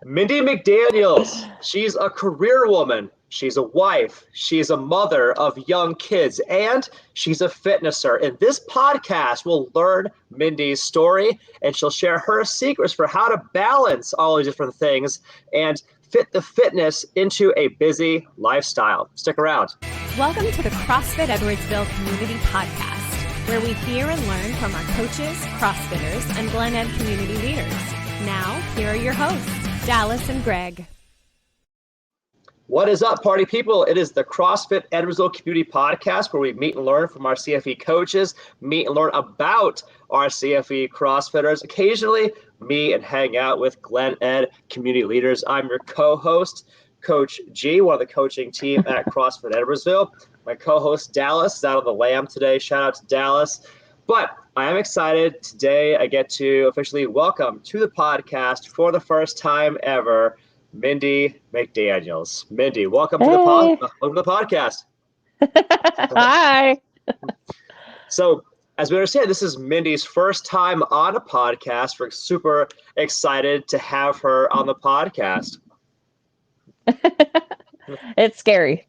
Mindi McDaniels. She's a career woman. She's a wife. She's a mother of young kids, and she's a fitnesser. In this podcast, we'll learn Mindi's story, and she'll share her secrets for how to balance all these different things and fit the fitness into a busy lifestyle. Stick around. Welcome to the CrossFit Edwardsville Community Podcast, where we hear and learn from our coaches, CrossFitters, and Glen Ed community leaders. Now, here are your hosts, Dallas and Greg. What is up, party people? It is the CrossFit Edwardsville Community Podcast, where we meet and learn from our CFE coaches, meet and learn about our CFE CrossFitters, occasionally meet and hang out with Glen Ed community leaders. I'm your co-host, Coach G, one of the coaching team at CrossFit Edwardsville. My co-host, Dallas, is out on the lam today. Shout out to Dallas. But I am excited. Today, I get to officially welcome to the podcast for the first time ever, Mindi McDaniels. Mindi, welcome to the podcast. Hi. So, as we understand, this is Mindi's first time on a podcast. We're super excited to have her on the podcast. It's scary.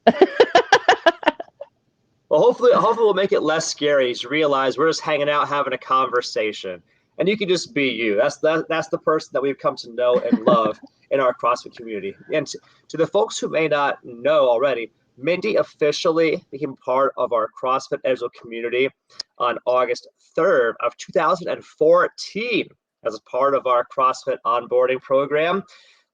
Well, hopefully we'll make it less scary. You realize we're just hanging out, having a conversation, and you can just be you. That's the person that we've come to know and love in our CrossFit community. And to the folks who may not know already, Mindi officially became part of our CrossFit Edwardsville community on August 3rd of 2014 as a part of our CrossFit onboarding program.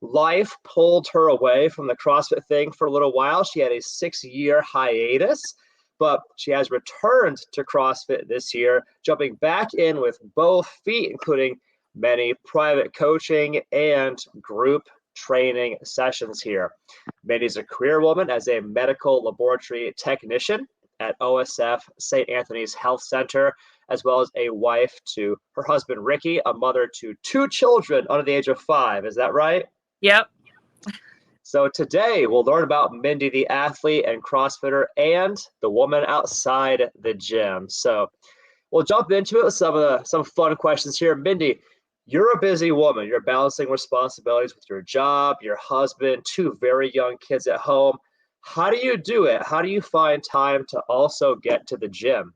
Life pulled her away from the CrossFit thing for a little while. She had a 6-year hiatus, but she has returned to CrossFit this year, jumping back in with both feet, including many private coaching and group training sessions here. Mindi's a career woman as a medical laboratory technician at OSF St. Anthony's Health Center, as well as a wife to her husband, Ricky, a mother to 2 children under the age of 5. Is that right? Yep. So today we'll learn about Mindi, the athlete and CrossFitter, and the woman outside the gym. So we'll jump into it with some fun questions here. Mindi, you're a busy woman. You're balancing responsibilities with your job, your husband, 2 very young kids at home. How do you do it? How do you find time to also get to the gym?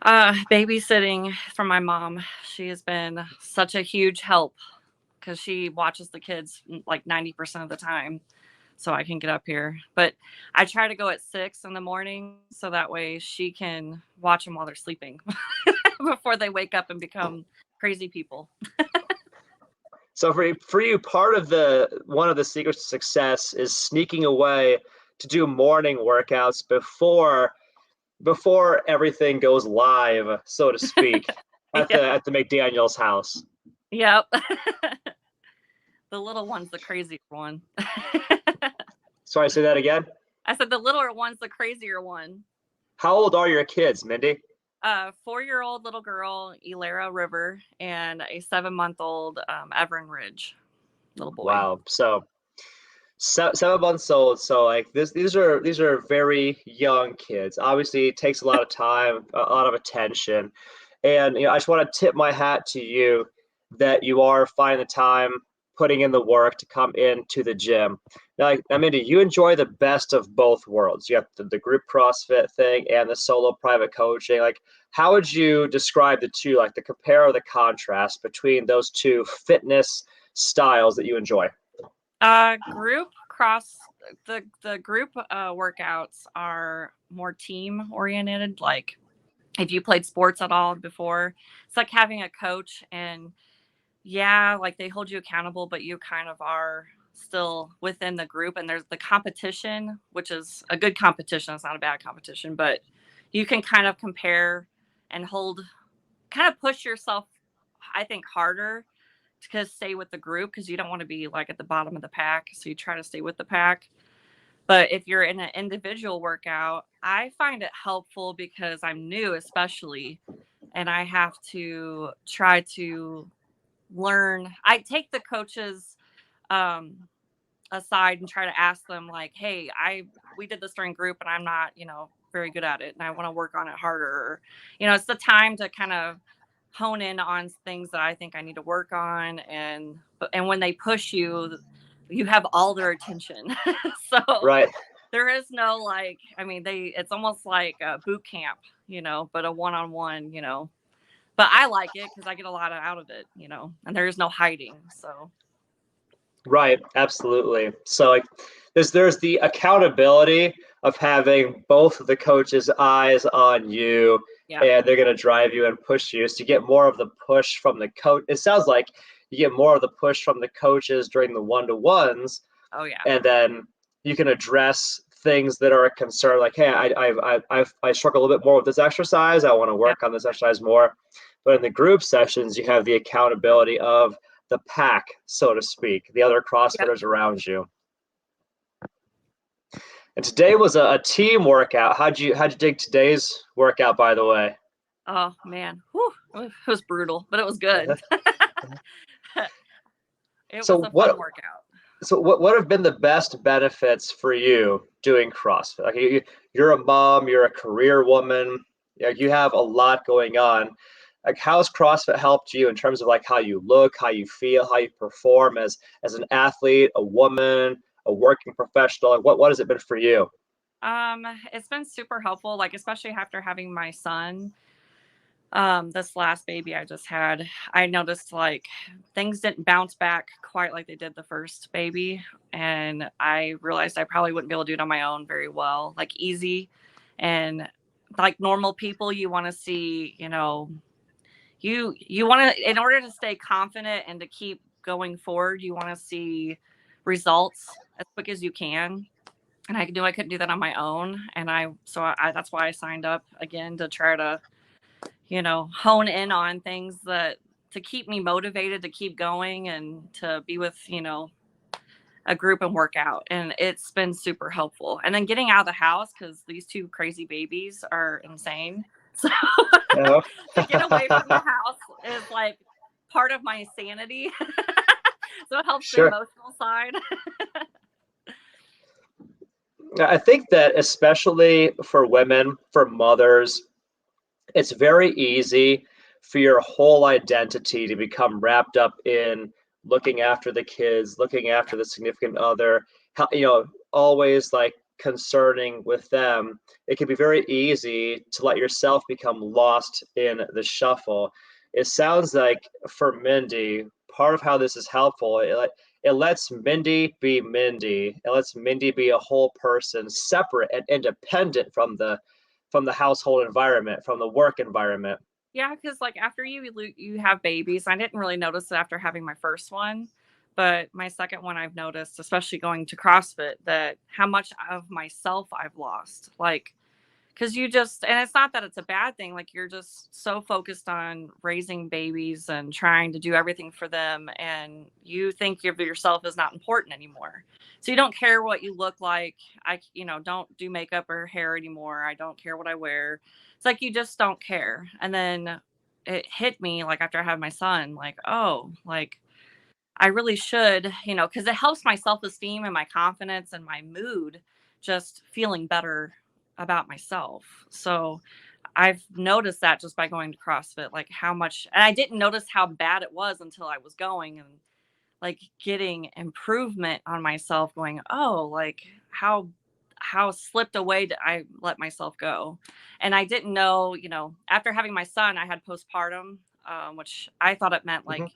Babysitting for my mom. She has been such a huge help because she watches the kids like 90% of the time, so I can get up here. But I try to go at 6 in the morning so that way she can watch them while they're sleeping before they wake up and become crazy people. So for you, part of one of the secrets to success is sneaking away to do morning workouts before everything goes live, so to speak, at the McDaniels house. Yep. The little one's the crazier one. Sorry, say that again? I said the littler one's the crazier one. How old are your kids, Mindi? 4-year-old little girl, Elara River, and a 7-month-old Everin Ridge little boy. Wow. So 7 months old. So like these are very young kids. Obviously, it takes a lot of time, a lot of attention. And I just want to tip my hat to you that you are finding the time, putting in the work to come into the gym. Now, Mindi, you enjoy the best of both worlds. You have the group CrossFit thing and the solo private coaching. Like, how would you describe the two, like the compare or the contrast between those two fitness styles that you enjoy? The group workouts are more team oriented. Like if you played sports at all before, it's like having a coach, and yeah, like they hold you accountable, but you kind of are still within the group, and there's the competition, which is a good competition. It's not a bad competition, but you can kind of compare and kind of push yourself, I think, harder to stay with the group because you don't want to be like at the bottom of the pack. So you try to stay with the pack. But if you're in an individual workout, I find it helpful because I'm new, especially, and I have to try to learn. I take the coaches aside and try to ask them like, hey, we did this during group and I'm not, very good at it and I want to work on it harder. Or, it's the time to kind of hone in on things that I think I need to work on. And when they push you, you have all their attention. So Right. there is no like, I mean, it's almost like a boot camp, but a one-on-one, but I like it because I get a lot out of it, and there is no hiding. So. Right. Absolutely. So like there's the accountability of having both of the coaches' eyes on you, Yeah. and they're going to drive you and push you. So you get more of the push from the coach. It sounds like you get more of the push from the coaches during the one-to-ones. Oh yeah. And then you can address things that are a concern, like, hey, I struggle a little bit more with this exercise. I want to work on this exercise more. But in the group sessions, you have the accountability of the pack, so to speak, the other CrossFitters around you. And today was a team workout. How'd you dig today's workout, by the way? Oh man, whew, it was brutal, but it was good. It was a fun workout. So what have been the best benefits for you doing CrossFit? Like you're a mom, you're a career woman, you have a lot going on. Like how's CrossFit helped you in terms of like how you look, how you feel, how you perform as an athlete, a woman, a working professional? Like what has it been for you? It's been super helpful, like especially after having my son. This last baby I just had, I noticed like things didn't bounce back quite like they did the first baby. And I realized I probably wouldn't be able to do it on my own very well, like easy. And like normal people, you want to see, you want to, in order to stay confident and to keep going forward, you want to see results as quick as you can. And I knew I couldn't do that on my own. And that's why I signed up again to try to hone in on things to keep me motivated to keep going and to be with, a group and work out. And it's been super helpful. And then getting out of the house because these two crazy babies are insane. So to get away from the house is like part of my sanity. So it helps the emotional side. I think that especially for women, for mothers, it's very easy for your whole identity to become wrapped up in looking after the kids, looking after the significant other, always like concerning with them. It can be very easy to let yourself become lost in the shuffle. It sounds like for Mindi, part of how this is helpful, it lets Mindi be Mindi. It lets Mindi be a whole person, separate and independent from the household environment, from the work environment. Yeah, because like after you have babies, I didn't really notice it after having my first one, but my second one I've noticed, especially going to CrossFit, that how much of myself I've lost. Like, because and it's not that it's a bad thing. Like you're just so focused on raising babies and trying to do everything for them, and you think of yourself as not important anymore. So you don't care what you look like. I don't do makeup or hair anymore. I don't care what I wear. It's like you just don't care. And then it hit me like after I had my son, like, oh, like I really should, because it helps my self-esteem and my confidence and my mood, just feeling better about myself. So I've noticed that just by going to CrossFit, like how much, and I didn't notice how bad it was until I was going and like getting improvement on myself, going, oh, like how slipped away did I let myself go. And I didn't know, after having my son, I had postpartum, which I thought it meant like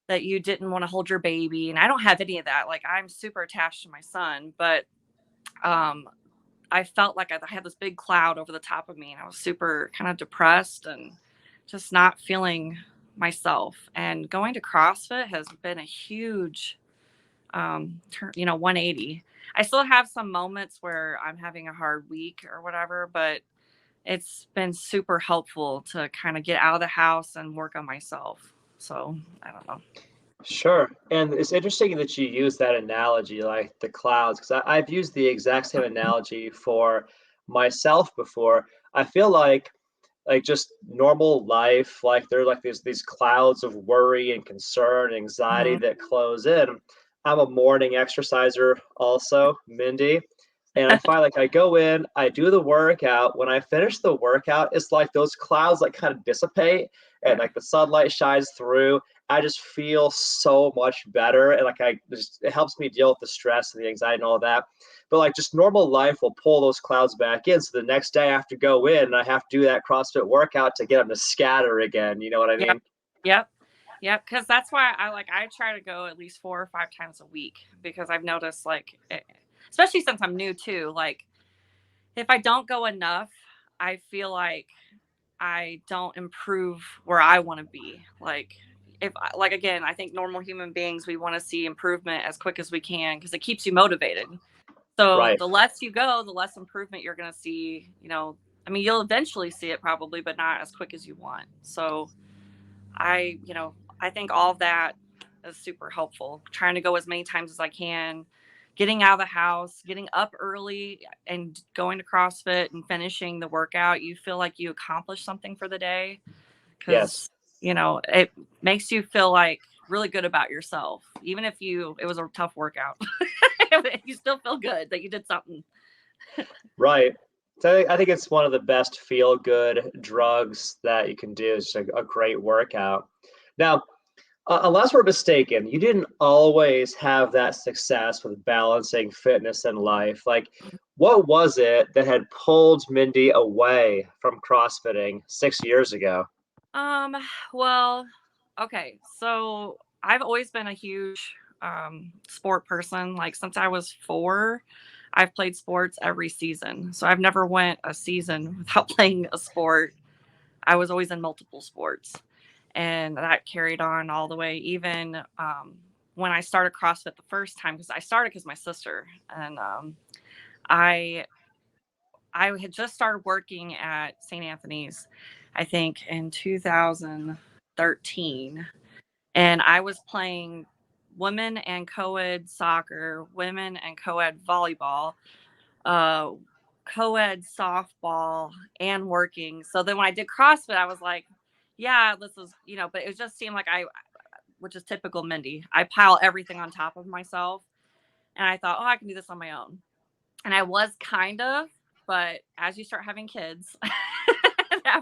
that you didn't want to hold your baby. And I don't have any of that. Like I'm super attached to my son, but I felt like I had this big cloud over the top of me and I was super kind of depressed and just not feeling myself. And going to CrossFit has been a huge 180. I still have some moments where I'm having a hard week or whatever, but it's been super helpful to kind of get out of the house and work on myself. So I don't know. Sure. And it's interesting that you use that analogy, like the clouds, because I've used the exact same analogy for myself before. I feel like just normal life, like there are like these clouds of worry and concern, anxiety that close in. I'm a morning exerciser also, Mindi. And I find like I go in, I do the workout. When I finish the workout, it's like those clouds like kind of dissipate and like the sunlight shines through. I just feel so much better. And like it helps me deal with the stress and the anxiety and all of that. But like just normal life will pull those clouds back in. So the next day I have to go in and I have to do that CrossFit workout to get them to scatter again. You know what I mean? Yep. Yep. Because that's why I try to go at least 4 or 5 times a week, because I've noticed like, especially since I'm new too, like if I don't go enough, I feel like I don't improve where I want to be. Like again, I think normal human beings, we want to see improvement as quick as we can because it keeps you motivated. So Right. the less you go, the less improvement you're going to see, I mean, you'll eventually see it probably, but not as quick as you want. So I think all of that is super helpful. Trying to go as many times as I can, getting out of the house, getting up early and going to CrossFit and finishing the workout. You feel like you accomplished something for the day Yes. because, it makes you feel like really good about yourself. Even if it was a tough workout, you still feel good that you did something. Right. So I think it's one of the best feel-good drugs that you can do. It's a great workout. Now, unless we're mistaken, you didn't always have that success with balancing fitness and life. Like, what was it that had pulled Mindi away from CrossFitting 6 years ago? Well, okay. So I've always been a huge sport person. Like since I was 4, I've played sports every season. So I've never went a season without playing a sport. I was always in multiple sports, and that carried on all the way. Even when I started CrossFit the first time, because I started because my sister and I had just started working at St. Anthony's, I think in 2013, and I was playing women and co-ed soccer, women and co-ed volleyball, uh, co-ed softball, and working. So then when I did CrossFit, I was like, yeah, this is, but it just seemed like which is typical Mindi, I pile everything on top of myself. And I thought, oh, I can do this on my own. And I was kind of, but as you start having kids,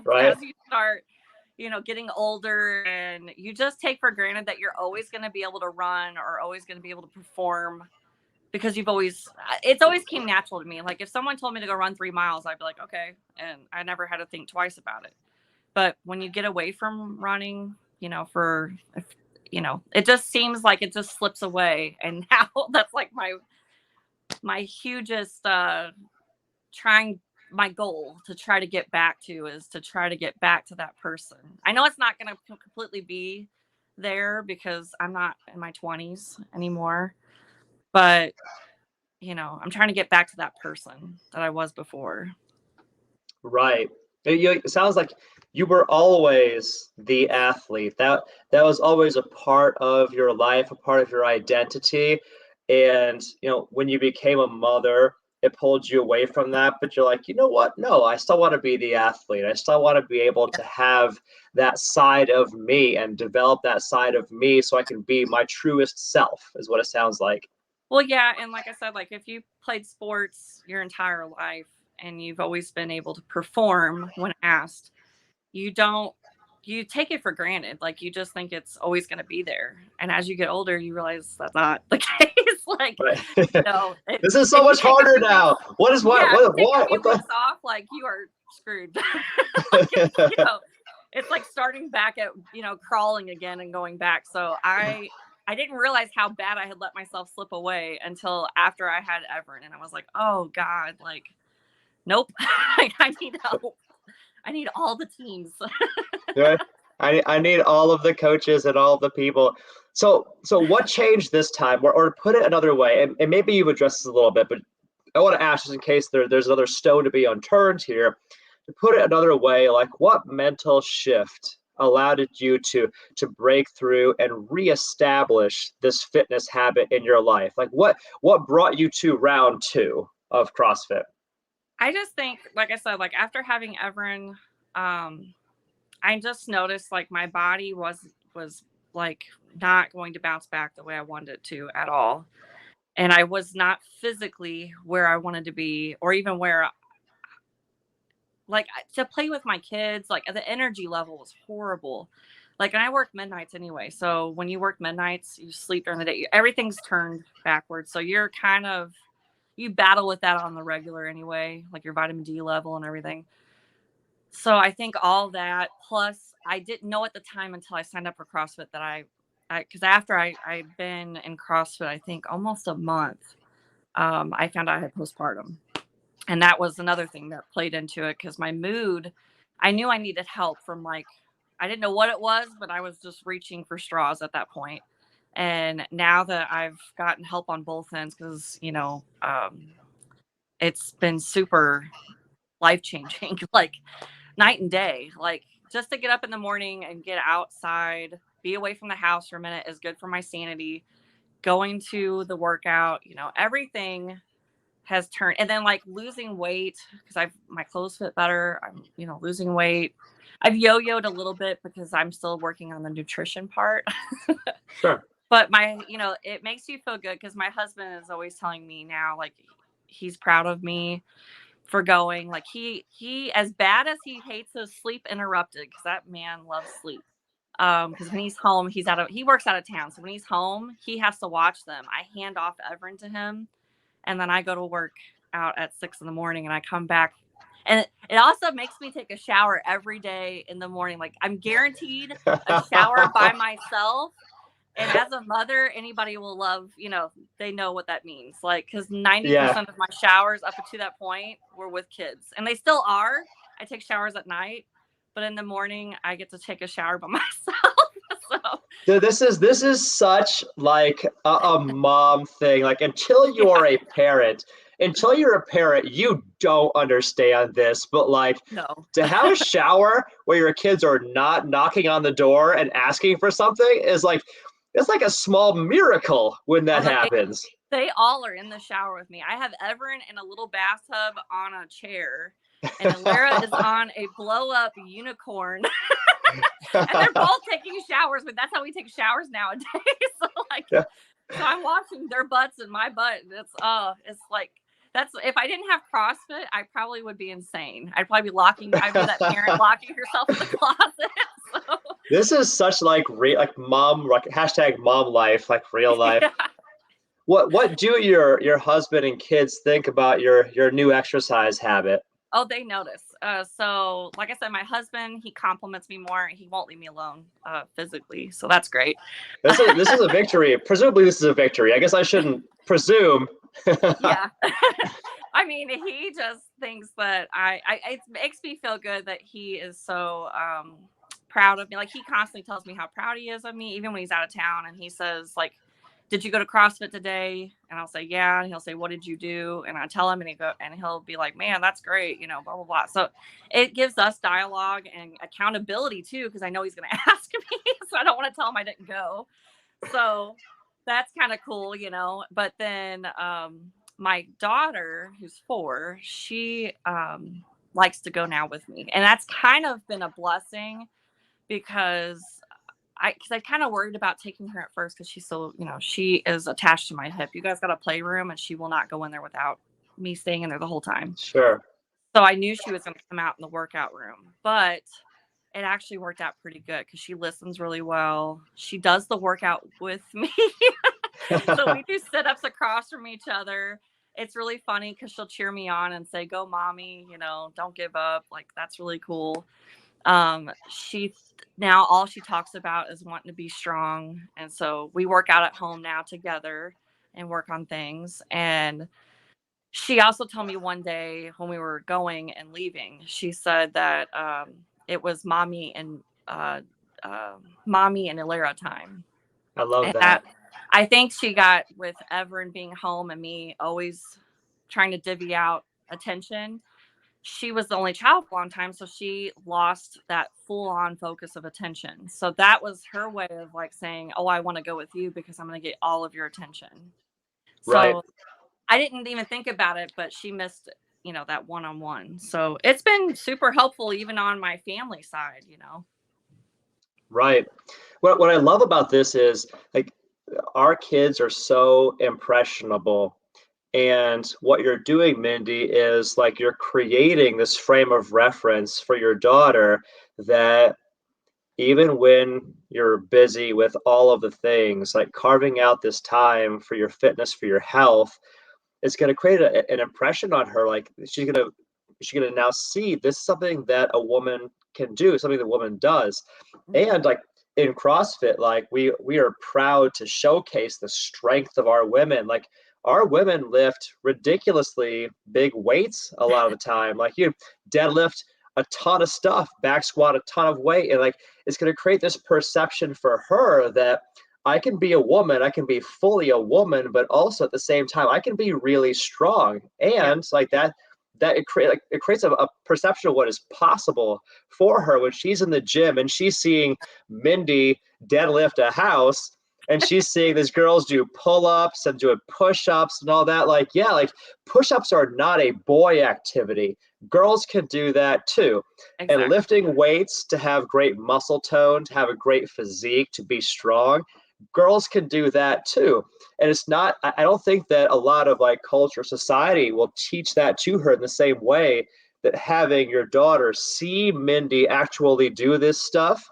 Right. as you start, getting older, and you just take for granted that you're always going to be able to run or always going to be able to perform, because it's always came natural to me. Like if someone told me to go run 3 miles, I'd be like, okay. And I never had to think twice about it. But when you get away from running, it just seems like it just slips away. And now that's like my hugest my goal to try to get back to is to try to get back to that person. I know it's not going to completely be there because I'm not in my 20s anymore, but I'm trying to get back to that person that I was before. Right. It sounds like you were always the athlete. That was always a part of your life, a part of your identity. And when you became a mother, it pulled you away from that. But you're like, you know what? No, I still want to be the athlete. I still want to be able to have that side of me and develop that side of me so I can be my truest self, is what it sounds like. Well, yeah. And like I said, like if you played sports your entire life and you've always been able to perform when asked, you take it for granted. Like you just think it's always going to be there. And as you get older, you realize that's not the case. Like, right. This is so much harder now. What is what? Yeah, what? What the off? Like you are screwed. It's like starting back at, crawling again and going back. So I didn't realize how bad I had let myself slip away until after I had Everin. And I was like, oh God, like, nope. I need help. I need all the teams. Right. I need all of the coaches and all of the people. So what changed this time? Or to put it another way, and maybe you've addressed this a little bit, but I want to ask just in case there's another stone to be unturned here. To put it another way, like what mental shift allowed you to break through and reestablish this fitness habit in your life? Like what brought you to round 2 of CrossFit? I just think, like I said, like after having Everin, I just noticed like my body was like not going to bounce back the way I wanted it to at all. and I was not physically where I wanted to be, or even where, like, to play with my kids. Like, the energy level was horrible. Like, and I work midnights anyway. So when you work midnights, you sleep during the day. Everything's turned backwards. So you're kind of, you battle with that on the regular anyway, like your vitamin D level and everything. So I think all that, plus I didn't know at the time until I signed up for CrossFit that because after I'd been in CrossFit, I think almost a month, I found out I had postpartum. And that was another thing that played into it, because my mood, I knew I needed help from, like, I didn't know what it was, but I was just reaching for straws at that point. And now that I've gotten help on both ends, because, it's been super life-changing, like night and day. Like, just to get up in the morning and get outside, be away from the house for a minute is good for my sanity. Going to the workout, everything has turned. And then, like, losing weight, because my clothes fit better. I'm, losing weight. I've yo-yoed a little bit because I'm still working on the nutrition part. Sure. But it makes you feel good, because my husband is always telling me now, like, he's proud of me for going. Like, he as bad as he hates those sleep interrupted, because that man loves sleep. Because when he's home, he works out of town. So when he's home, he has to watch them. I hand off Everin to him, and then I go to work out at 6 a.m, and I come back. And it also makes me take a shower every day in the morning. Like, I'm guaranteed a shower by myself. And as a mother, anybody will love, they know what that means. Like, because 90% of my showers up to that point were with kids. And they still are. I take showers at night, but in the morning, I get to take a shower by myself. So. Dude, this is such like a mom thing. Like, until you're a parent, you don't understand this. But like, No. To have a shower where your kids are not knocking on the door and asking for something is like, it's like a small miracle when that happens. They all are in the shower with me. I have Everin in a little bathtub on a chair, and Alara is on a blow-up unicorn. And they're both taking showers, but that's how we take showers nowadays. So I'm watching their butts and my butt. And it's like, if I didn't have CrossFit, I probably would be insane. I'd probably be I'd be that parent locking herself in the closet. So. This is such like mom, like hashtag mom life, like real life. Yeah. What do your husband and kids think about your new exercise habit? Oh, they notice. So like I said, my husband, he compliments me more. He won't leave me alone physically. So that's great. This is a victory. Presumably this is a victory. I guess I shouldn't presume. Yeah. I mean, he just thinks that it makes me feel good that he is so proud of me. Like, he constantly tells me how proud he is of me, even when he's out of town. And he says, like, did you go to CrossFit today? And I'll say, yeah. And he'll say, what did you do? And I tell him, and he'll be like, man, that's great. Blah, blah, blah. So it gives us dialogue and accountability too, because I know he's going to ask me. So I don't want to tell him I didn't go. So that's kind of cool, But then my daughter, who's 4, she likes to go now with me. And that's kind of been a blessing, because I kind of worried about taking her at first, because she's so, she is attached to my hip. You guys got a playroom, and she will not go in there without me staying in there the whole time. Sure. So I knew she was going to come out in the workout room, but it actually worked out pretty good, because she listens really well. She does the workout with me. So we do sit-ups across from each other. It's really funny, because she'll cheer me on and say, go mommy, don't give up. Like, that's really cool. Now all she talks about is wanting to be strong. And so we work out at home now together and work on things. And she also told me one day when we were going and leaving, she said that it was mommy and Alara time. I love that. I think she got, with Everin being home and me always trying to divvy out attention, she was the only child for a long time, so she lost that full-on focus of attention. So that was her way of like saying, oh, I want to go with you because I'm going to get all of your attention. Right. So I didn't even think about it, but she missed, that one-on-one. So it's been super helpful even on my family side, Right. What I love about this is, like, our kids are so impressionable. And what you're doing, Mindi, is like you're creating this frame of reference for your daughter that even when you're busy with all of the things, like carving out this time for your fitness, for your health, it's going to create an impression on her. Like she's gonna now see this is something that a woman can do, something that a woman does. And like in CrossFit, like we are proud to showcase the strength of our women. Like our women lift ridiculously big weights a lot of the time. Like you deadlift a ton of stuff, back squat a ton of weight, and like it's going to create this perception for her that I can be a woman, I can be fully a woman, but also at the same time I can be really strong. And like that it creates a perception of what is possible for her when she's in the gym and she's seeing Mindi deadlift a house, and she's seeing these girls do pull-ups and doing push-ups and all that. Like, yeah, like push-ups are not a boy activity. Girls can do that too. Exactly. And lifting weights to have great muscle tone, to have a great physique, to be strong, girls can do that too. And it's not, I don't think that a lot of like culture, society will teach that to her in the same way that having your daughter see Mindi actually do this stuff.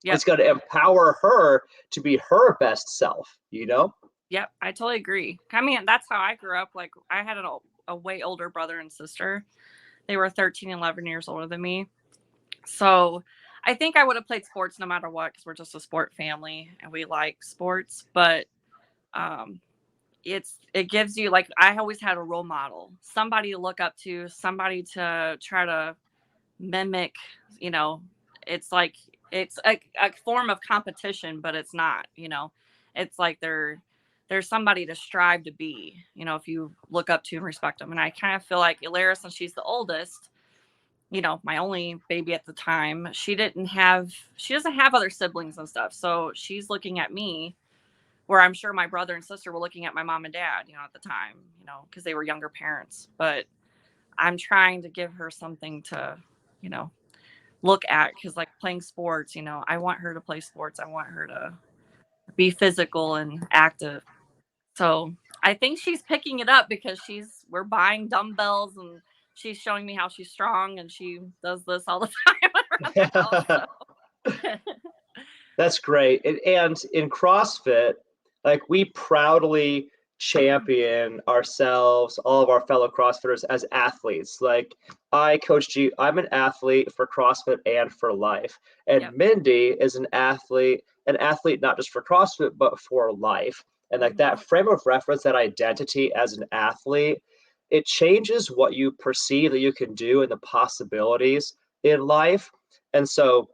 Yep. It's going to empower her to be her best self, you know? Yep, I totally agree. I mean, that's how I grew up. Like, I had a way older brother and sister. They were 13 and 11 years older than me. So I think I would have played sports no matter what, because we're just a sport family and we like sports. But it gives you, like, I always had a role model, somebody to look up to, somebody to try to mimic. You know, it's like it's a form of competition, but it's not. You know, it's like there's somebody to strive to be. You know, if you look up to and respect them. And I kind of feel like Ilara, since she's the oldest, you know, my only baby at the time, she doesn't have other siblings and stuff. So she's looking at me, where I'm sure my brother and sister were looking at my mom and dad, you know, at the time, you know, because they were younger parents. But I'm trying to give her something to, you know, look at, because like playing sports, you know, I want her to play sports. I want her to be physical and active. So I think she's picking it up, because we're buying dumbbells and she's showing me how she's strong, and she does this all the time around the house, so. That's great. And in CrossFit, like we proudly champion ourselves, all of our fellow CrossFitters as athletes. Like I, Coach G, I'm an athlete for CrossFit and for life. And Yep. Mindi is an athlete not just for CrossFit, but for life. And like that frame of reference, that identity as an athlete, it changes what you perceive that you can do and the possibilities in life. And so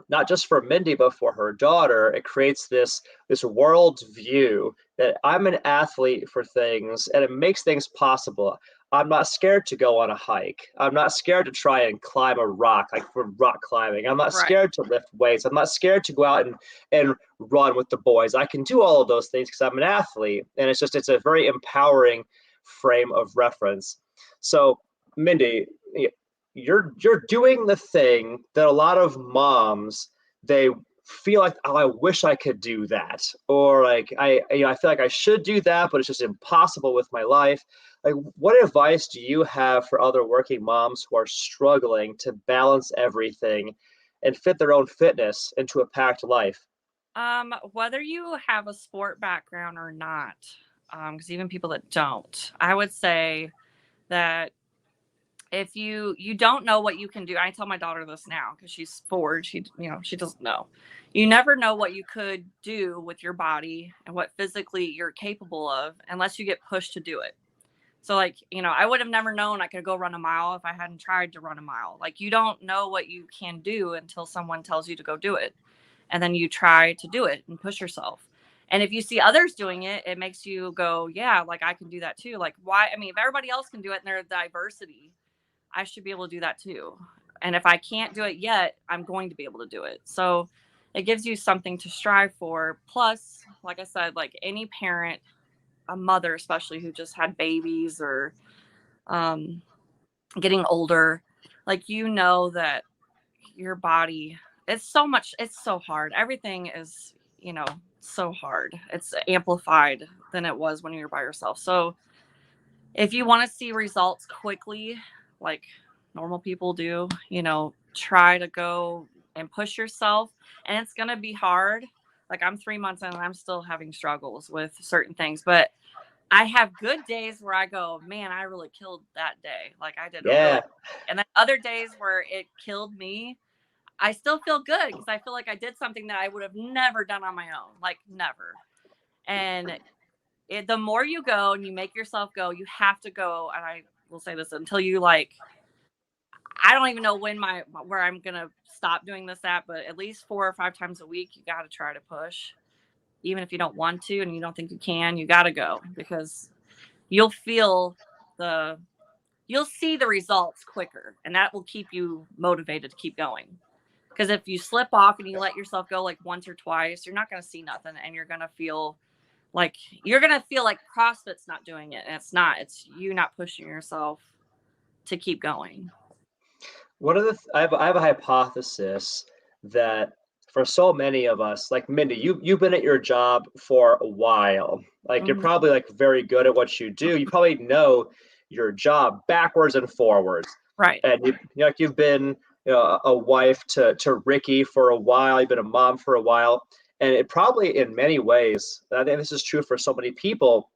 not just for Mindi, but for her daughter, it creates this world view that I'm an athlete for things, and it makes things possible. I'm not scared to go on a hike. I'm not scared to try and climb a rock, like for rock climbing. I'm not scared to lift weights. I'm not scared to go out and run with the boys. I can do all of those things because I'm an athlete. And it's a very empowering frame of reference. So, Mindi, you're doing the thing that a lot of moms, they feel like, oh, I wish I could do that, or like I feel like I should do that, but it's just impossible with my life. Like, what advice do you have for other working moms who are struggling to balance everything and fit their own fitness into a packed life? Whether you have a sport background or not, because even people that don't, I would say that if you don't know what you can do, I tell my daughter this now because she's 4, she doesn't know. You never know what you could do with your body and what physically you're capable of unless you get pushed to do it. So like, I would have never known I could go run a mile if I hadn't tried to run a mile. Like, you don't know what you can do until someone tells you to go do it. And then you try to do it and push yourself. And if you see others doing it, it makes you go, yeah, like I can do that too. Like, why? I mean, if everybody else can do it and there's diversity, I should be able to do that too. And if I can't do it yet, I'm going to be able to do it. So it gives you something to strive for. Plus, like I said, like any parent, a mother especially who just had babies or getting older, like, that your body, it's so hard. Everything is, so hard. It's amplified than it was when you're by yourself. So if you want to see results quickly, like normal people do, try to go and push yourself. And it's going to be hard. Like I'm 3 months in and I'm still having struggles with certain things, but I have good days where I go, man, I really killed that day. Like I did. Yeah. And then other days where it killed me, I still feel good because I feel like I did something that I would have never done on my own, like never. And the more you go and you make yourself go, you have to go. And I will say this until you like, I don't even know where I'm going to stop doing this at, but at least 4 or 5 times a week, you got to try to push. Even if you don't want to and you don't think you can, you got to go because you'll see the results quicker and that will keep you motivated to keep going. Because if you slip off and you let yourself go like once or twice, you're not going to see nothing and you're going to feel like CrossFit's not doing it. And it's you not pushing yourself to keep going. I have a hypothesis that for so many of us, like Mindi, you've been at your job for a while. Like you're probably like very good at what you do. You probably know your job backwards and forwards. Right. And you've been a wife to Ricky for a while. You've been a mom for a while. And it probably in many ways, I think this is true for so many people,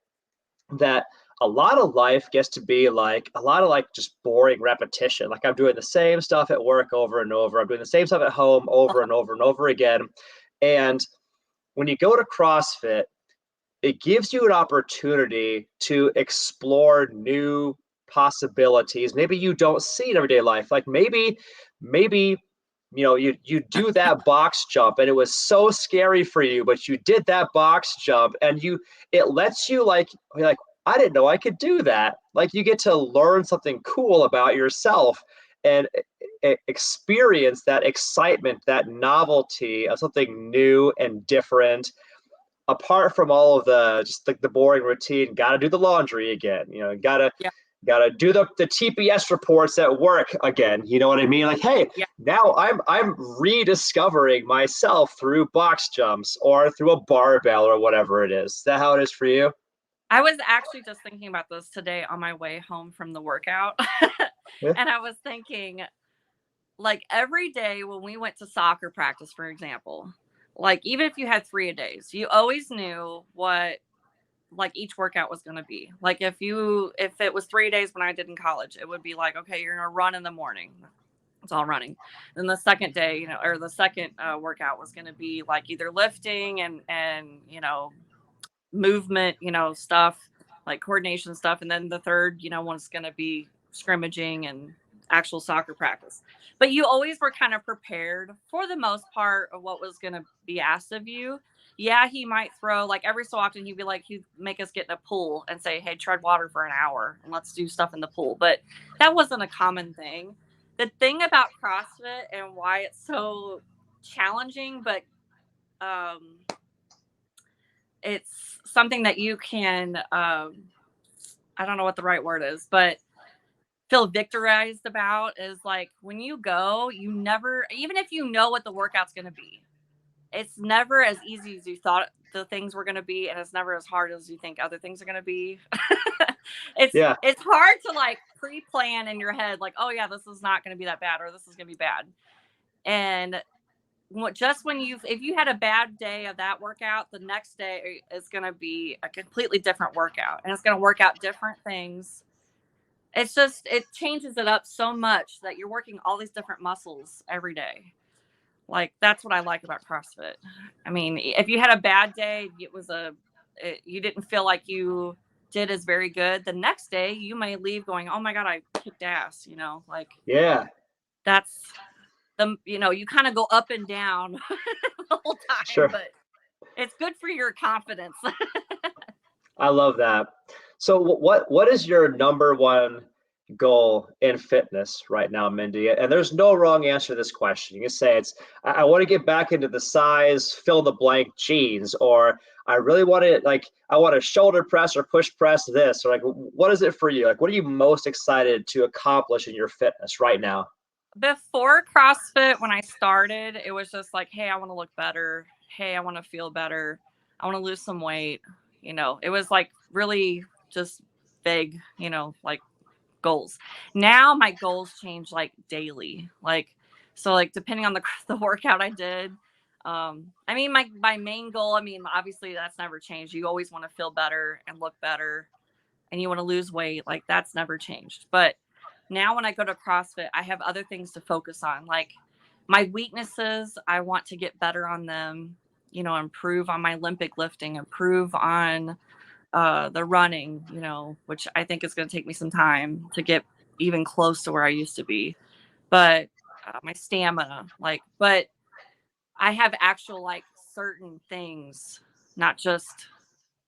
that a lot of life gets to be like a lot of like just boring repetition. Like I'm doing the same stuff at work over and over. I'm doing the same stuff at home over and over and over again. And when you go to CrossFit, it gives you an opportunity to explore new possibilities. Maybe you don't see in everyday life. Like maybe you do that box jump and it was so scary for you, but you did that box jump and it lets you like I didn't know I could do that. Like you get to learn something cool about yourself and experience that excitement, that novelty of something new and different. Apart from all of the just like the boring routine, got to do the laundry again. Got to do the TPS reports at work again. You know what I mean? Like, hey, now I'm rediscovering myself through box jumps or through a barbell or whatever it is. Is that how it is for you? I was actually just thinking about this today on my way home from the workout. And I was thinking, like every day when we went to soccer practice, for example, like even if you had 3 days, you always knew what like each workout was going to be. Like if it was 3 days when I did in college, it would be like, okay, you're going to run in the morning. It's all running. Then the second day, or the second workout was going to be like either lifting and movement, stuff like coordination stuff. And then the third, one's going to be scrimmaging and actual soccer practice. But you always were kind of prepared for the most part of what was going to be asked of you. Yeah, he might throw like every so often he'd make us get in a pool and say, hey, tread water for an hour and let's do stuff in the pool. But that wasn't a common thing. The thing about CrossFit and why it's so challenging, but it's something that you can, I don't know what the right word is, but feel victorized about is like when you go, you never, even if you know what the workout's going to be, it's never as easy as you thought the things were going to be. And it's never as hard as you think other things are going to be. It's hard to like pre-plan in your head, like, oh yeah, this is not going to be that bad, or this is going to be bad. And if you had a bad day of that workout, the next day is going to be a completely different workout and it's going to work out different things. It's just, it changes it up so much that you're working all these different muscles every day. Like, that's what I like about CrossFit. I mean, if you had a bad day, you didn't feel like you did as very good. The next day you may leave going, oh my God, I kicked ass, that's you kind of go up and down the whole time, sure. But it's good for your confidence. I love that. So what is your number one goal in fitness right now, Mindi? And there's no wrong answer to this question. You can say I want to get back into the size, fill the blank jeans, or I really want to I want to shoulder press or push press this, or like, what is it for you? Like, what are you most excited to accomplish in your fitness right now? Before CrossFit, when I started, it was just like, hey, I want to look better. Hey, I want to feel better. I want to lose some weight. You know, it was like really just vague, you know, like goals. Now my goals change like daily. Like, so like depending on the workout I did. I mean, my main goal, I mean, obviously that's never changed. You always want to feel better and look better and you want to lose weight. Like that's never changed. But now when I go to CrossFit, I have other things to focus on. Like my weaknesses, I want to get better on them, you know, improve on my Olympic lifting, improve on the running, you know, which I think is going to take me some time to get even close to where I used to be. But my stamina, like, but I have actual like certain things, not just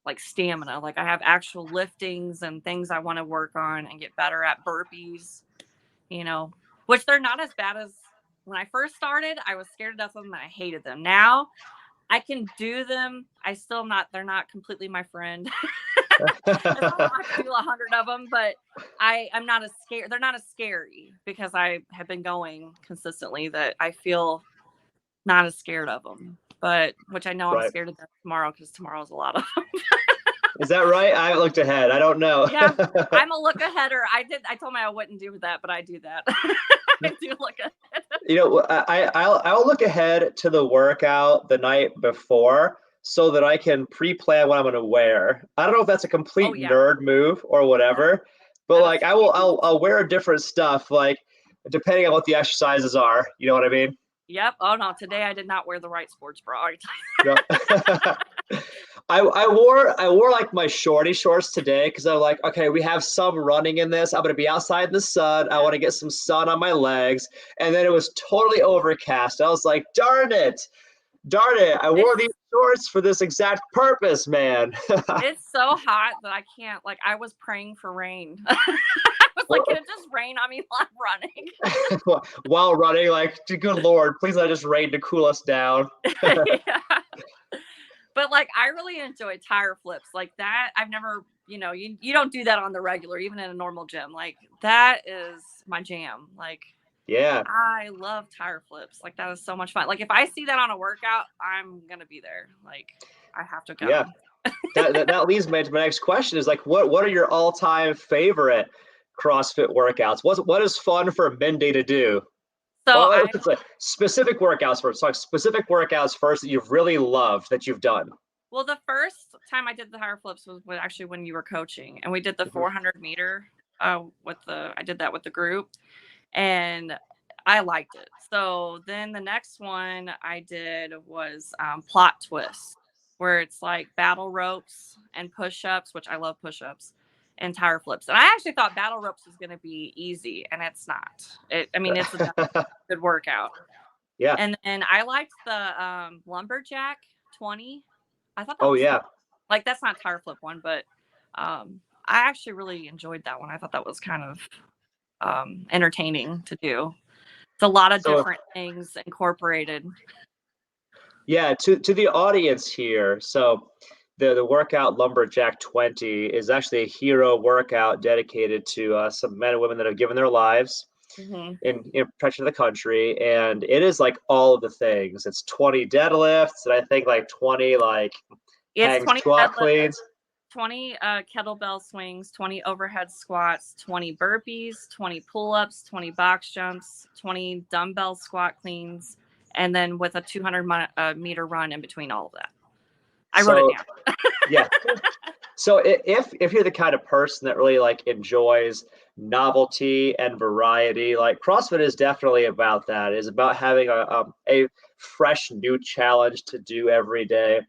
like stamina. Like I have actual liftings and things I want to work on and get better at burpees, you know, which they're not as bad as when I first started. I was scared to death of them and I hated them. Now I can do them. They're not completely my friend. I can do 100 of them, but I'm not as scared. They're not as scary because I have been going consistently that I feel not as scared of them, but which I know I'm scared of them tomorrow because tomorrow's a lot of them. Is that right? I haven't looked ahead. I don't know. Yeah, I'm a look aheader. I told me I wouldn't do that, but I do that. I do look ahead. You know, I'll look ahead to the workout the night before so that I can pre-plan what I'm going to wear. I don't know if that's a complete nerd move or whatever, but like I'll wear different stuff like depending on what the exercises are. You know what I mean? Yep. Oh no, today I did not wear the right sports bra. No. I wore like my shorty shorts today because I'm like, okay, we have some running in this. I'm gonna be outside in the sun. I want to get some sun on my legs. And then it was totally overcast. I was like, darn it. I wore these shorts for this exact purpose, man. It's so hot that I can't, like, I was praying for rain. I was like, can it just rain on me while I'm running? While running, like, good Lord, please let it just rain to cool us down. Yeah. But like, I really enjoy tire flips like that. I've never, you know, you don't do that on the regular, even in a normal gym. Like that is my jam. Like, yeah, I love tire flips. Like that is so much fun. Like if I see that on a workout, I'm going to be there. Like I have to go. Yeah. that leads me to my next question is like, what are your all-time favorite CrossFit workouts? What is fun for Mindi to do? So it's like specific workouts first. So specific workouts first that you've really loved that you've done. Well, the first time I did the tire flips was actually when you were coaching, and we did the 400 meter. I did that with the group, and I liked it. So then the next one I did was plot twists, where it's like battle ropes and push-ups, which I love push-ups, and tire flips. And I actually thought battle ropes was going to be easy, and it's not. It's a good workout. Yeah. And then I liked the Lumberjack 20. I thought like that's not a tire flip one, but I actually really enjoyed that one. I thought that was kind of entertaining to do. It's a lot of different things incorporated. Yeah, to the audience here. So the workout Lumberjack 20 is actually a hero workout dedicated to some men and women that have given their lives in protection of the country. And it is like all of the things. It's 20 deadlifts and I think like 20 like hang squat cleans. 20 kettlebell swings, 20 overhead squats, 20 burpees, 20 pull-ups, 20 box jumps, 20 dumbbell squat cleans, and then with a 200 meter run in between all of that. I wrote it down. Yeah. So if you're the kind of person that really like enjoys novelty and variety, like CrossFit is definitely about that. It's about having a fresh new challenge to do every day.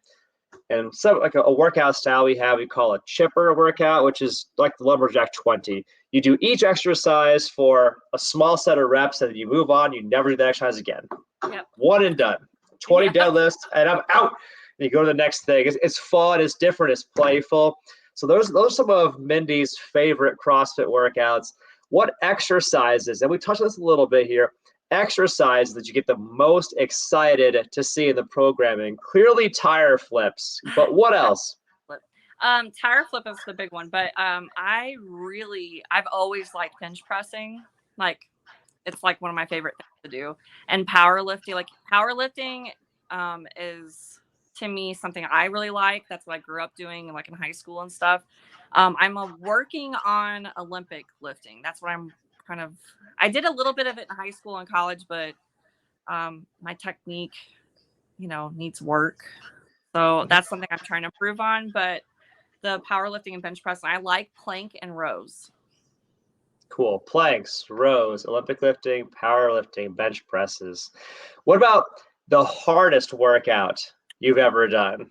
And so like a workout style we call a chipper workout, which is like the Lumberjack 20. You do each exercise for a small set of reps and then you move on. You never do that exercise again. Yep. One and done. 20 deadlifts and I'm out. And you go to the next thing. It's fun. It's different. It's playful. So those are some of Mindi's favorite CrossFit workouts. What exercises, and we touched on this a little bit here, exercise that you get the most excited to see in the programming? Clearly tire flips, but what else? Tire flip is the big one, but I've always liked bench pressing. Like it's like one of my favorite things to do. And powerlifting, is to me something I really like. That's what I grew up doing, like in high school and stuff. Working on Olympic lifting. That's what I did a little bit of it in high school and college, but my technique, needs work. So that's something I'm trying to improve on. But the powerlifting and bench press, I like plank and rows. Cool. Planks, rows, Olympic lifting, powerlifting, bench presses. What about the hardest workout you've ever done?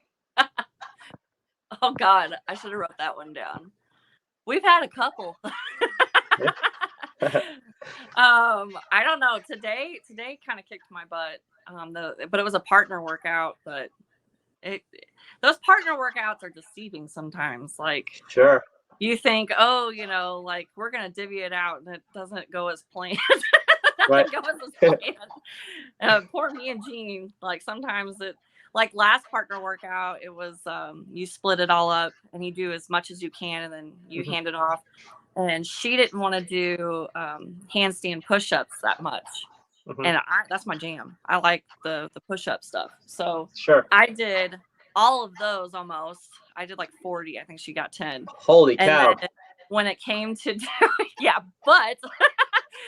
Oh God, I should have wrote that one down. We've had a couple. I don't know. Today kind of kicked my butt. But it was a partner workout. But those partner workouts are deceiving sometimes. Like, Sure. You think, like we're gonna divvy it out, and it doesn't go as planned. Right. Poor me and Jean. Like sometimes like last partner workout, it was you split it all up and you do as much as you can, and then you hand it off. And she didn't want to do handstand push-ups that much. And that's my jam. I like the push-up stuff. So sure, I did all of those almost. I did like 40. I think she got 10. Holy cow. And when it came to but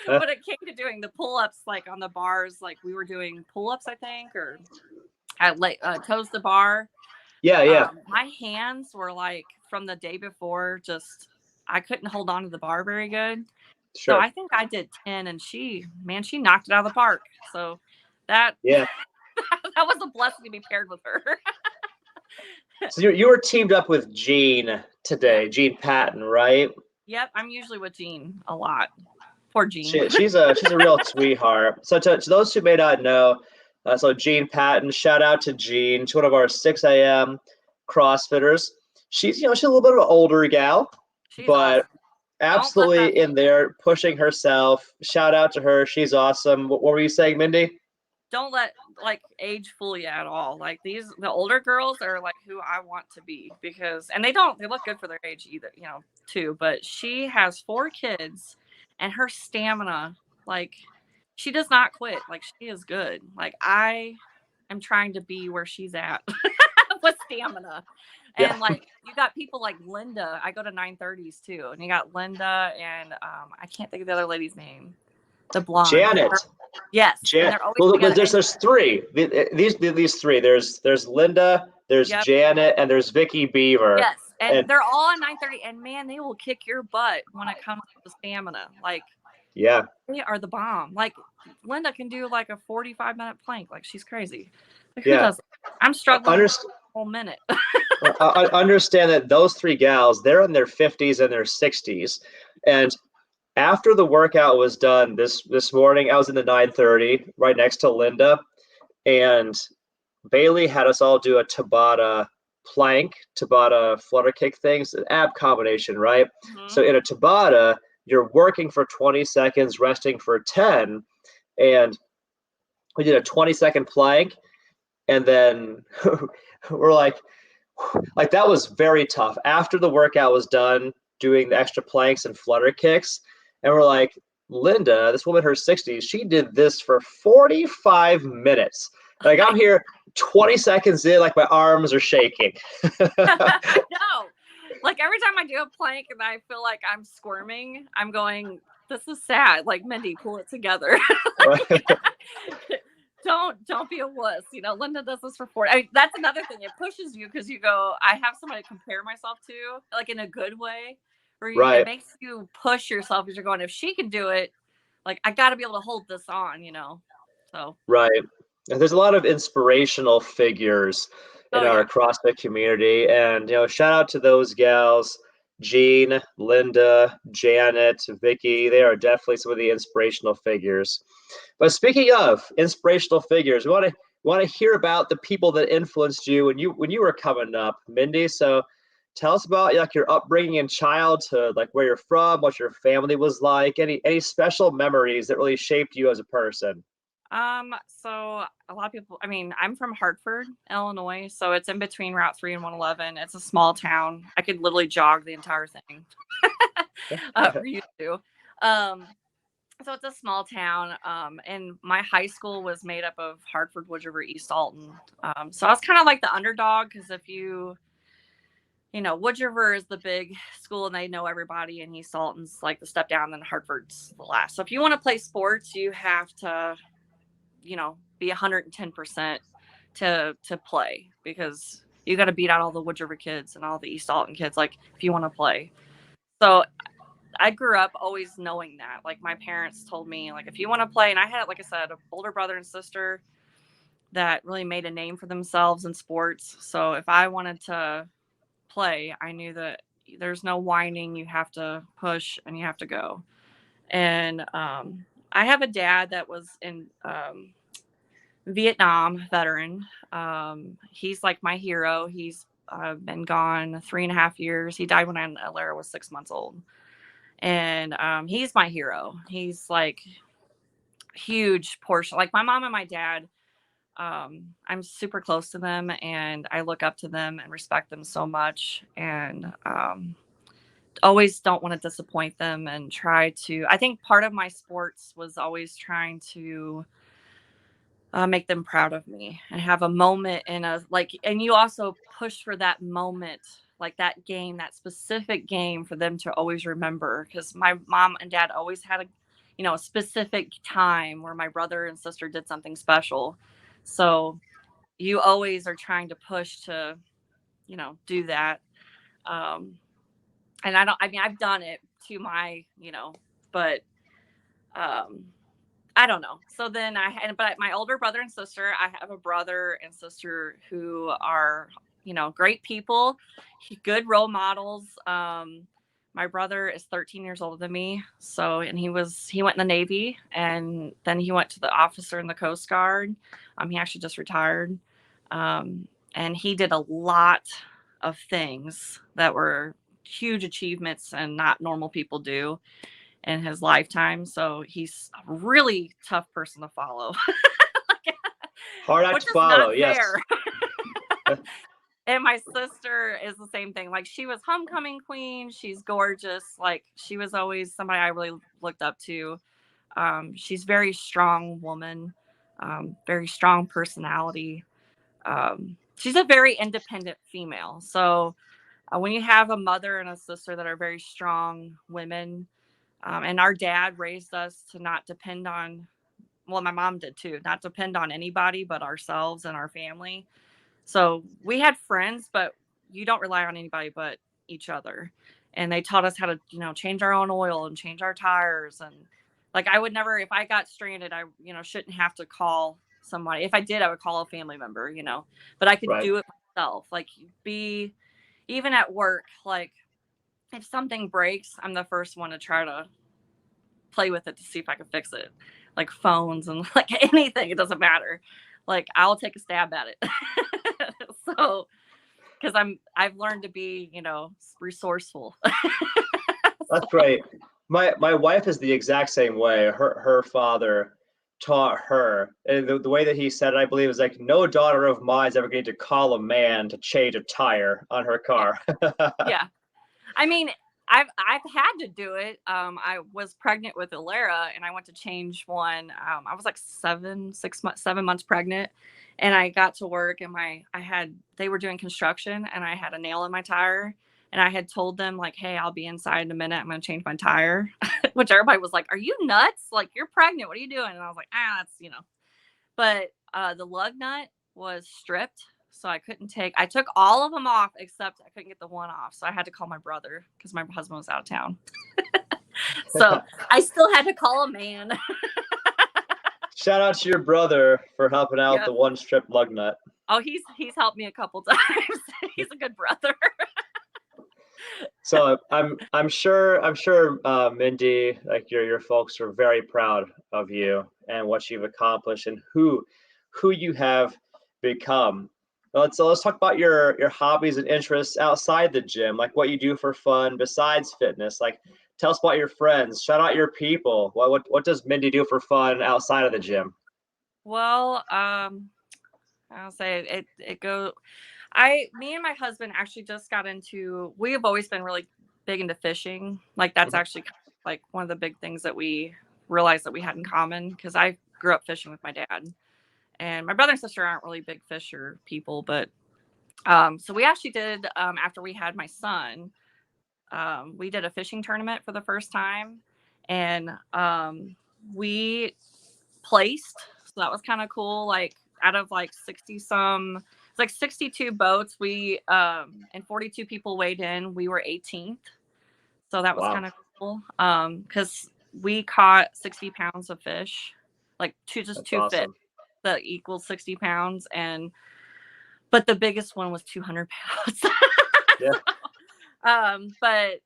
when it came to doing the pull-ups, like on the bars, like we were doing pull-ups, I think, or I toes the bar. Yeah. My hands were like from the day before, just I couldn't hold on to the bar very good. Sure. So I think I did 10, and she knocked it out of the park. So that that was a blessing to be paired with her. So you were teamed up with Jean today, Jean Patton, right? Yep, I'm usually with Jean a lot. Poor Jean. She's a real sweetheart. So to those who may not know, so Jean Patton, shout out to Jean. She's one of our 6 a.m. CrossFitters. She's a little bit of an older gal, but awesome. Absolutely in there pushing herself. Shout out to her. She's awesome. What were you saying, Mindy? Don't let age fool you at all. Like the older girls are like who I want to be, because, and they look good for their age either, too. But she has 4 kids, and her stamina, like she does not quit. Like she is good. Like I am trying to be where she's at with stamina. And like you got people like Linda. I go to 930s too, and you got Linda and I can't think of the other lady's name. The blonde. Janet. Yes. Janet. Well, there's 3. These 3. There's Linda. There's Janet, and there's Vicky Beaver. Yes, and they're all on 930. And man, they will kick your butt when it comes to stamina. Like, they are the bomb. Like Linda can do like a 45-minute plank. Like she's crazy. Like, who does it? I'm struggling a whole minute. I understand that those 3 gals, they're in their 50s and their 60s, and after the workout was done this morning, I was in the 930 right next to Linda, and Bailey had us all do a Tabata plank, Tabata flutter kick things, an ab combination, right? So in a Tabata, you're working for 20 seconds, resting for 10, and we did a 20-second plank, and then we're like that was very tough. After the workout was done, doing the extra planks and flutter kicks, and we're like, Linda, this woman in her 60s, she did this for 45 minutes. Like I'm here 20 seconds in, like my arms are shaking. I know. Like every time I do a plank and I feel like I'm squirming, I'm going, this is sad. Like Mindi, pull it together. Don't be a wuss. Linda does this for 40. I mean, that's another thing. It pushes you because you go, I have somebody to compare myself to, like in a good way. Where it makes you push yourself because you're going, if she can do it, like I got to be able to hold this on, So And there's a lot of inspirational figures in our CrossFit community, and shout out to those gals, Jean, Linda, Janet, Vicky. They are definitely some of the inspirational figures. But speaking of inspirational figures, we want to hear about the people that influenced you when you were coming up, Mindi. So tell us about like your upbringing in childhood, like where you're from, what your family was like, any special memories that really shaped you as a person. So a lot of people, I'm from Hartford, Illinois, so it's in between Route 3 and 111. It's a small town. I could literally jog the entire thing. Used to. So it's a small town, and my high school was made up of Hartford, Wood River, East Alton. So I was kind of like the underdog, because if Wood River is the big school and they know everybody, and East Alton's like the step down, and Hartford's the last. So if you want to play sports, you have to, be 110% to play, because you got to beat out all the Wood River kids and all the East Alton kids, like, if you want to play. So I grew up always knowing that. Like, my parents told me, like, if you want to play, and I had, like I said, an older brother and sister that really made a name for themselves in sports. So if I wanted to play, I knew that there's no whining. You have to push and you have to go. And I have a dad that was in Vietnam veteran. He's like my hero. He's been gone 3.5 years. He died when Lara was 6 months old. And he's my hero. He's like huge portion. Like, my mom and my dad, I'm super close to them, and I look up to them and respect them so much, and always don't want to disappoint them, and I think part of my sports was always trying to make them proud of me, and have a moment and you also push for that moment, like that specific game for them to always remember. Because my mom and dad always had a specific time where my brother and sister did something special. So you always are trying to push to, do that. And I've done it to my, but I don't know. So then but my older brother and sister, I have a brother and sister who are, great people, good role models. My brother is 13 years older than me. So, and he went in the Navy, and then he went to the officer in the Coast Guard. He actually just retired. And he did a lot of things that were huge achievements and not normal people do in his lifetime. So he's a really tough person to follow. Hard act to follow, yes. And my sister is the same thing. Like, she was homecoming queen. She's gorgeous. Like, she was always somebody I really looked up to. She's very strong woman, very strong personality. She's a very independent female. So when you have a mother and a sister that are very strong women, and our dad raised us to not depend on, well, my mom did too, not depend on anybody but ourselves and our family. So we had friends, but you don't rely on anybody but each other. And they taught us how to, change our own oil and change our tires. And like, I would never, if I got stranded, I, shouldn't have to call somebody. If I did, I would call a family member, but I could do it myself. Like, even at work, like, if something breaks, I'm the first one to try to play with it to see if I can fix it. Like phones and like anything, it doesn't matter. Like, I'll take a stab at it. So, because I've learned to be, resourceful. That's great. My wife is the exact same way. Her father taught her, and the way that he said it, I believe, is like, no daughter of mine is ever going to call a man to change a tire on her car. Yeah. I mean, I've had to do it. I was pregnant with Lara, and I went to change one. I was like 7 months pregnant, and I got to work, and they were doing construction, and I had a nail in my tire, and I had told them, like, hey, I'll be inside in a minute. I'm going to change my tire, which everybody was like, are you nuts? Like, you're pregnant. What are you doing? And I was like, that's, but the lug nut was stripped. So I took all of them off, except I couldn't get the one off. So I had to call my brother because my husband was out of town. So I still had to call a man. Shout out to your brother for helping out the one strip lug nut. Oh, he's helped me a couple times. He's a good brother. So I'm sure Mindi, like your folks are very proud of you and what you've accomplished and who you have become. Let's talk about your hobbies and interests outside the gym, like what you do for fun besides fitness. Like, tell us about your friends. Shout out your people. What does Mindi do for fun outside of the gym? Well, I'll say me and my husband actually just got into. We have always been really big into fishing. Like, that's actually like one of the big things that we realized that we had in common, because I grew up fishing with my dad, and my brother and sister aren't really big fisher people, but so we actually did, after we had my son, we did a fishing tournament for the first time, and we placed. So that was kind of cool. Like out of like 60 some, it's like 62 boats. We and 42 people weighed in. We were 18th. So that was kind of cool. Because we caught 60 pounds of fish, like two fish that equals 60 pounds. But the biggest one was 200 pounds. Yeah. But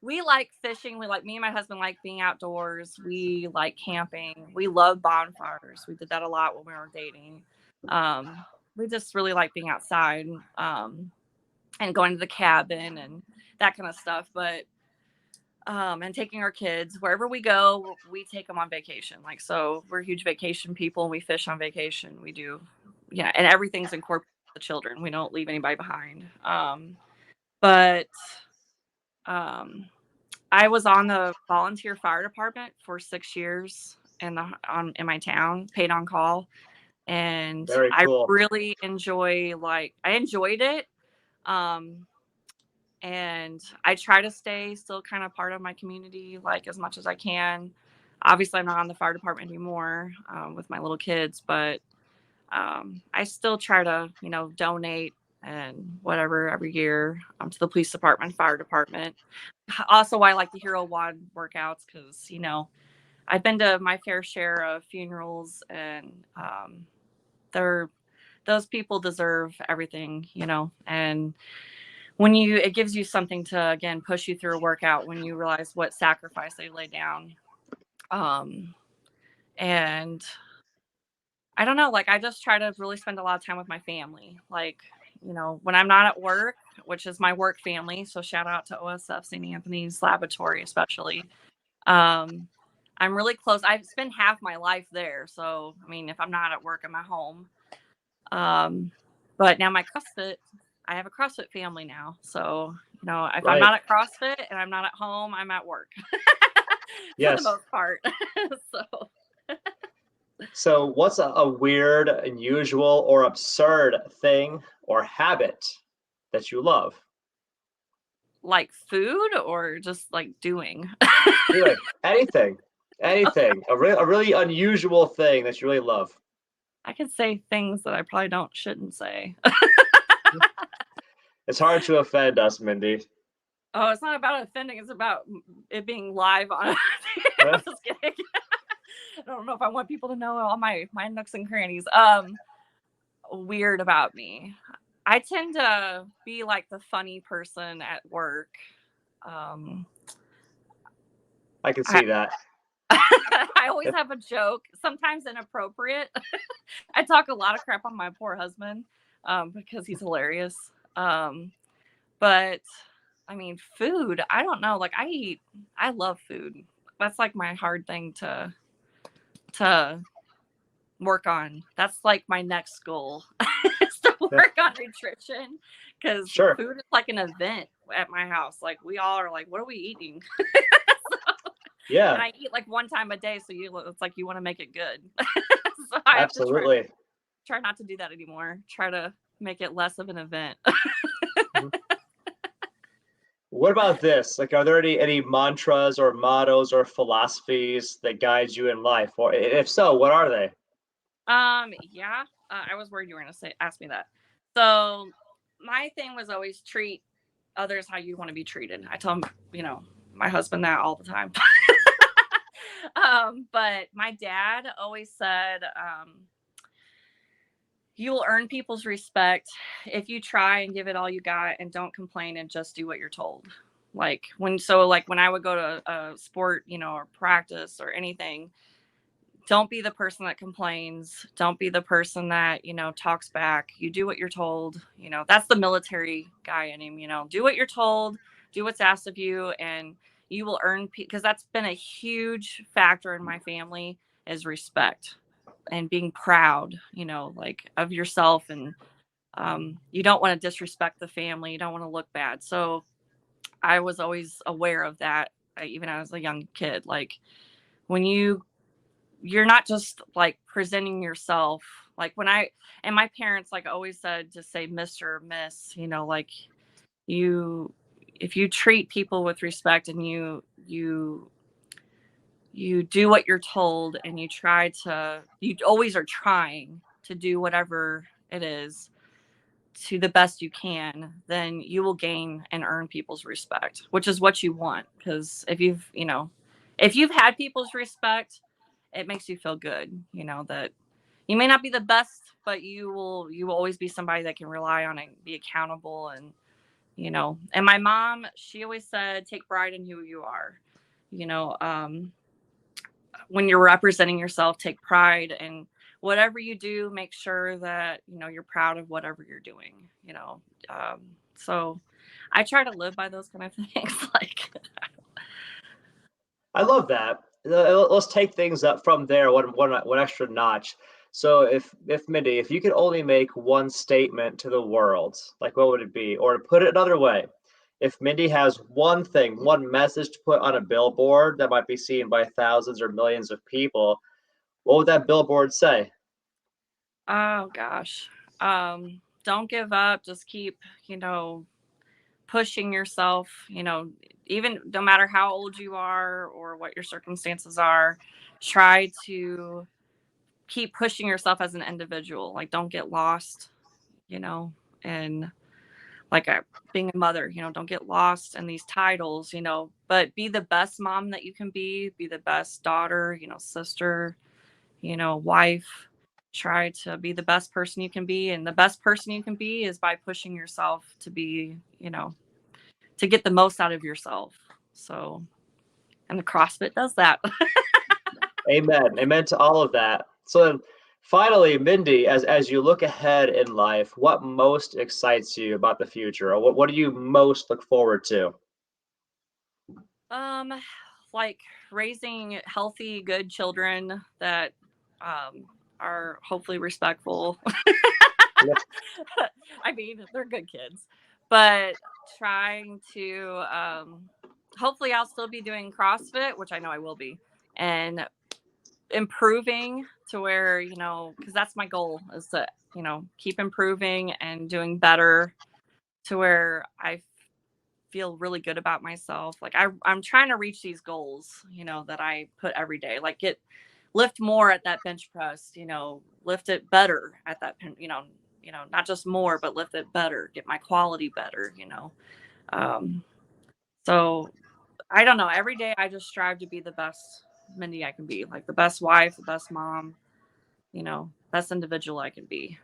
we like fishing. We like, me and my husband like being outdoors. We like camping. We love bonfires. We did that a lot when we were dating. We just really like being outside, and going to the cabin and that kind of stuff. But and taking our kids wherever we go, we take them on vacation. Like, so we're huge vacation people. We fish on vacation. We do, yeah, and everything's incorporated with the children. We don't leave anybody behind. But I was on the volunteer fire department for 6 years in my town, paid on call. And Very cool. I really enjoyed it. And I try to stay still kind of part of my community, like as much as I can. Obviously I'm not on the fire department anymore, with my little kids, but I still try to, donate and whatever every year, to the police department, fire department. Also, I like the Hero WOD workouts, because, I've been to my fair share of funerals, and those people deserve everything, and it gives you something to, again, push you through a workout when you realize what sacrifice they lay down. And I don't know, like, I just try to really spend a lot of time with my family. Like, when I'm not at work, which is my work family. So shout out to OSF St. Anthony's Laboratory, especially. I'm really close. I've spent half my life there. So, I mean, if I'm not at work, I'm at home. But now my CrossFit, I have a CrossFit family now. So, if I'm not at CrossFit and I'm not at home, I'm at work. Yes. For the most part. So what's a weird, unusual, or absurd thing or habit that you love? Like food, or just like doing? Anything. A really unusual thing that you really love. I could say things that I probably shouldn't say. It's hard to offend us, Mindi. Oh, it's not about offending. It's about it being live on. I'm just kidding. I don't know if I want people to know all my nooks and crannies. Weird about me. I tend to be like the funny person at work. I can see that. I always have a joke, sometimes inappropriate. I talk a lot of crap on my poor husband, because he's hilarious. But I mean, food, I don't know. Like, I love food. That's like my hard thing to work on. That's like my next goal is to work on nutrition, because food is like an event at my house. Like, we all are like, what are we eating? Yeah. And I eat like one time a day. So it's like, you want to make it good. So I Absolutely. have to try not to do that anymore. Try to make it less of an event. What about this? Like, are there any mantras or mottos or philosophies that guide you in life? Or if so, what are they? Yeah. I was worried you were going to ask me that. So my thing was always treat others how you want to be treated. I tell my husband that all the time. But my dad always said, you will earn people's respect if you try and give it all you got and don't complain and just do what you're told. Like when I would go to a sport, or practice or anything, don't be the person that complains. Don't be the person that, talks back. You do what you're told. That's the military guy in him, do what you're told, do what's asked of you, and you will earn, because that's been a huge factor in my family, is respect and being proud, like of yourself. And you don't want to disrespect the family. You don't want to look bad. So I was always aware of that, even as a young kid. Like, when you're not just like presenting yourself, like and my parents like always said to say Mr. or Miss, you know, like if you treat people with respect and you do what you're told, and you always are trying to do whatever it is to the best you can, then you will gain and earn people's respect, which is what you want. Because if you've had people's respect, it makes you feel good, you know, that you may not be the best, but you will always be somebody that can rely on and be accountable. And, you know, and my mom, she always said, take pride in who you are. You know, when you're representing yourself, take pride, and whatever you do, make sure that, you know, you're proud of whatever you're doing, you know. So I try to live by those kind of things. Like, I love that. Let's take things up from there one extra notch. So if Mindi, if you could only make one statement to the world, like what would it be? Or to put it another way, if Mindi has one thing, one message to put on a billboard that might be seen by thousands or millions of people, what would that billboard say? oh gosh, don't give up. Just keep, you know, pushing yourself, you know, even no matter how old you are or what your circumstances are, try to keep pushing yourself as an individual. Like, don't get lost, you know, and like being a mother, you know, don't get lost in these titles, you know, but be the best mom that you can be the best daughter, you know, sister, you know, wife. Try to be the best person you can be. And the best person you can be is by pushing yourself to be, you know, to get the most out of yourself. So, and the CrossFit does that. Amen. Amen to all of that. So then finally, Mindi, as you look ahead in life, what most excites you about the future? Or what do you most look forward to? Like raising healthy, good children that are hopefully respectful. I mean, they're good kids, but trying to hopefully I'll still be doing CrossFit, which I know I will be, and improving to where, you know, because that's my goal, is to, you know, keep improving and doing better to where I feel really good about myself. Like I'm trying to reach these goals, you know, that I put every day, like lift more at that bench press, you know, lift it better at that, you know, not just more, but lift it better, get my quality better, you know. So I don't know. Every day I just strive to be the best Mindi I can be, like the best wife, the best mom, you know, best individual I can be.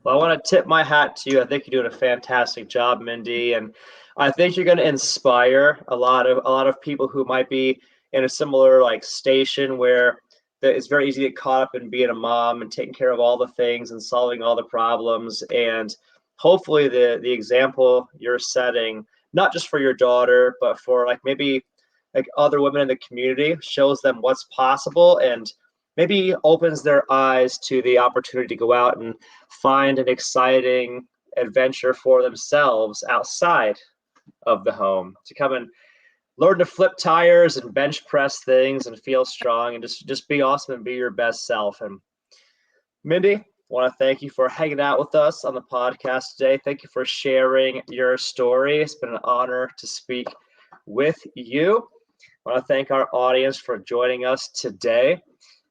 Well, I want to tip my hat to you. I think you're doing a fantastic job, Mindi, and I think you're going to inspire a lot of people who might be in a similar like station where it's very easy to get caught up in being a mom and taking care of all the things and solving all the problems. And hopefully the example you're setting, not just for your daughter, but for like maybe like other women in the community, shows them what's possible and maybe opens their eyes to the opportunity to go out and find an exciting adventure for themselves outside of the home, to come and learn to flip tires and bench press things and feel strong and just be awesome and be your best self. And Mindi, I want to thank you for hanging out with us on the podcast today. Thank you for sharing your story. It's been an honor to speak with you. I want to thank our audience for joining us today.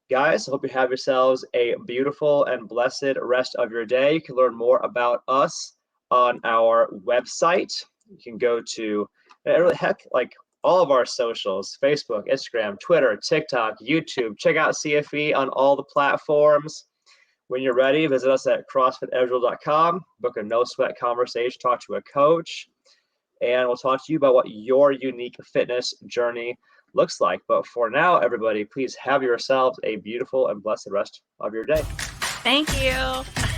Guys, I hope you have yourselves a beautiful and blessed rest of your day. You can learn more about us on our website. You can go to, like all of our socials, Facebook, Instagram, Twitter, TikTok, YouTube. Check out CFE on all the platforms. When you're ready, visit us at CrossFitEdgeWorld.com. Book a no-sweat conversation, talk to a coach, and we'll talk to you about what your unique fitness journey looks like. But for now, everybody, please have yourselves a beautiful and blessed rest of your day. Thank you.